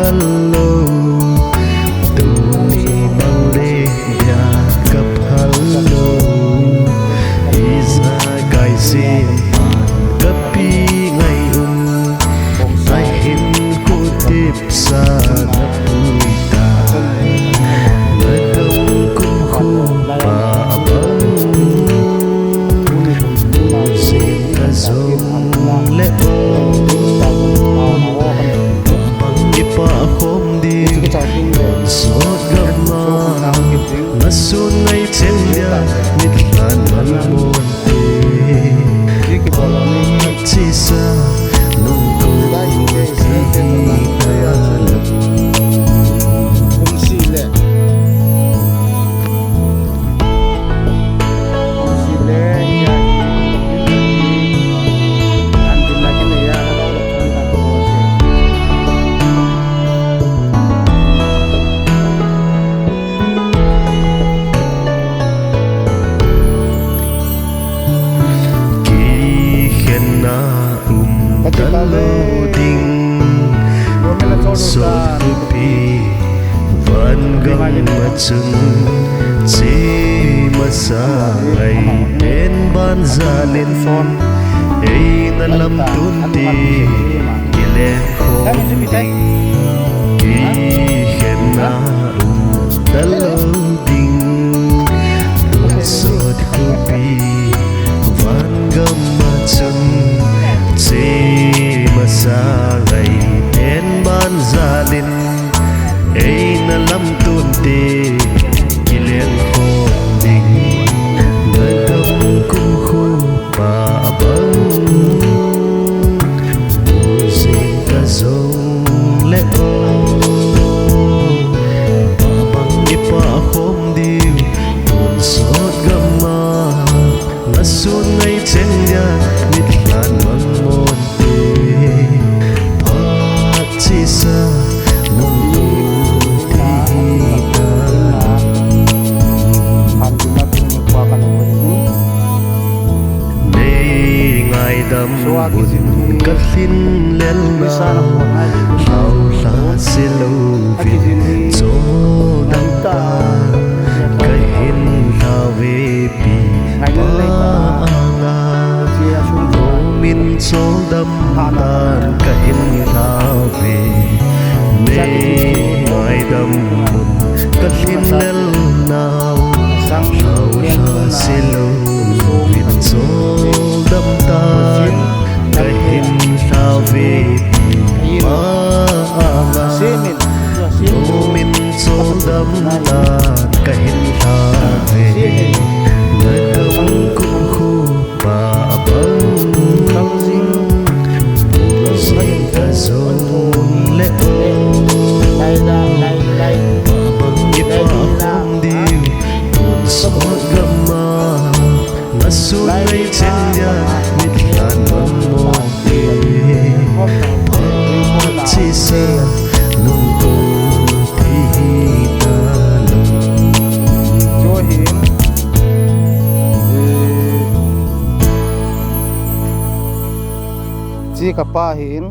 hello tuni bang le ya kap hello isa kai sim kapi ngai ai hin ku tip sa na puita ngadam kum khu pa abang sim ka zong le ipa khom di sốt gama masun ngay chen dia nit lan man mon te chi sa nung ko ti aya lap so pi van gam ma chung chi ma sa ai en ban za len phone ei na lam tun ti kile khom ding ki khem na dalo ding so pi van gam ma chung chi ma sa ai en ban zalin ei na lam tun te kileng khom ding ngadam kum khu pa abang sing ka zong le o abang ipa khom ding tun sot gama nasun ngai chen ya nit lan mang mon chi sa nung tu ti ta nei ngai dam bun ka thin lel na lau la se lo vin cho dang ta ka hin la ve pi pa anga lo min cho dam tan ka hin la ve nei ngai dam bun ka thin lel nào lau la se lo vin cho dam tan ka hin la ve pa anga lo min cho dam tan ka hin la ve ngadam kum khu pa abang sing ka zong le o abang ipa khom di tun sot gama nasun ngay chen ya nit lan man mo te chi sa nung ko ti ta lo chi kapahin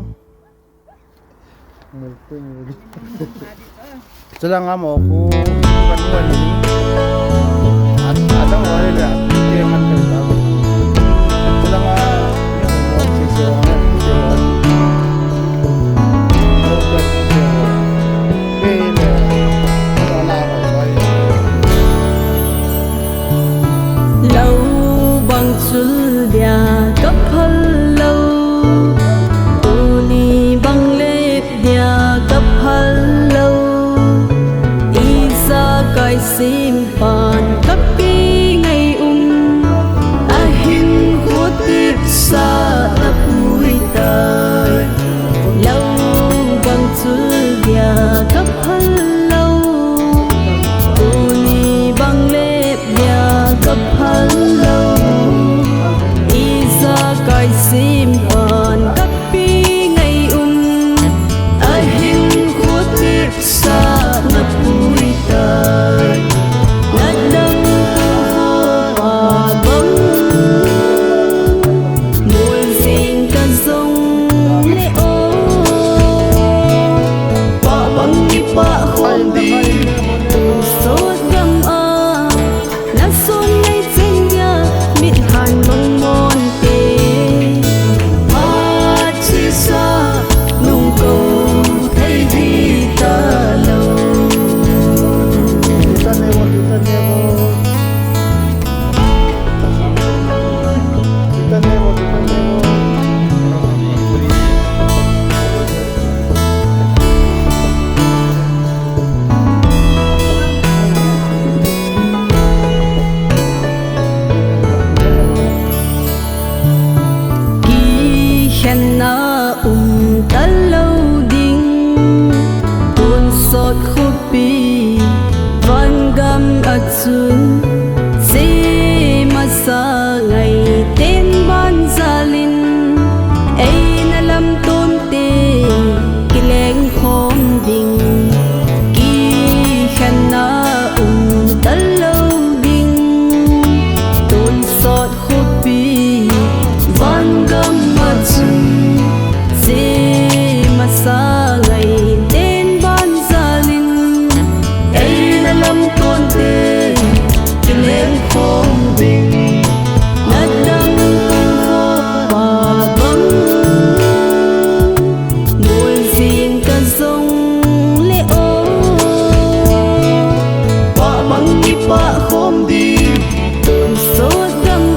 sila nga mo ku kanuan ini adang wala la teman ka sila nga mo si lâu bằng chul dia cấp hal lâu tuni bang le dia cấp hal lâu isa kai sim pan cấp pi ngày ahin khotip sa ta pui ta lâu bằng chul dia cấp hal lâu tuni bang le dia cấp hal lâu isa kai sim pan cấp pi ngày ahin khotip sa na pui ta nadam khom đi tuôn sốt gầm lá xuân ngay trên nhà mịt hàn bông mòn tê mà chỉ xa nung cầu thấy đi ta lâu khen na ta lâu ding tuôn sốt khúc bi van gam ở chun si mà sa ngày tên ban gia linh ấy na lam tôn tê kỳ leng khom ding kỳ khen na ta lâu ding tuôn sốt khúc bi van gam ở chun sa ngày đến ban gia linh ấy là lâm tôn tê cho nên không bình đã đâm vô bà bấm mùi riêng cả dòng lệ ô bà băng đi bà khom đi tuôn sốt gầm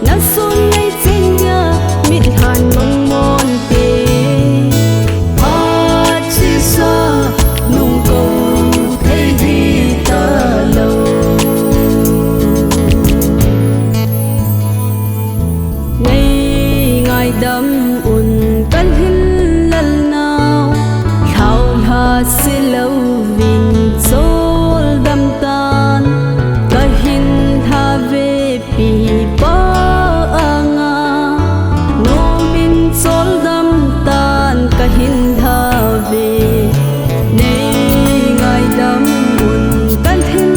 nắng xuân ngay trên nhà mịt hàn bông mòn tê đâm un căn hin lần nào khao hà sẽ lâu vinh sol đâm tan cả hin tha về pi ba anga no min sol đâm tan cả hin tha về nay ngày đâm un căn hin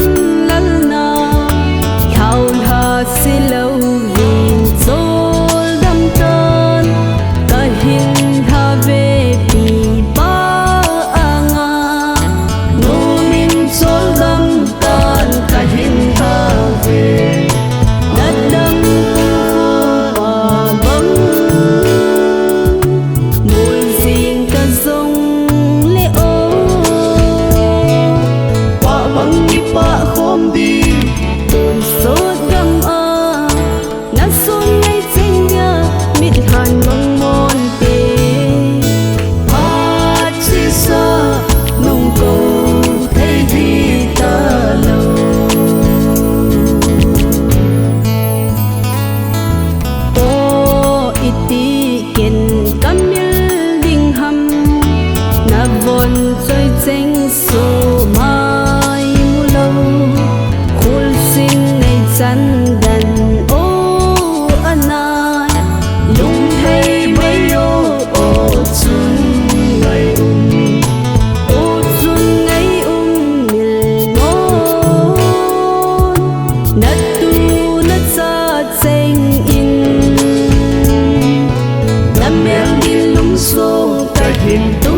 lần nào khao hà sẽ lâu vinh sol đâm tan hin tha về pi ba anga no min sol dam tan ka hin tha về đất đâm bà bấm mùi riêng cả dòng lệ ô bà băng đi bà khom đi tuôn sốt gầm nắng xuân ngay trên nhà mịt hàn bông mòn tê mà chỉ xa nung cầu thấy đi ta lâu ô iti ken kamil ding ham na von chơi cheng so mai mu lâu khul sinh ngày chăn đàn ô anai lung hay mấy ô chun ngày ô chun ngày mil ngon na tu na cha cheng in na mer đi lung sông ta hin tu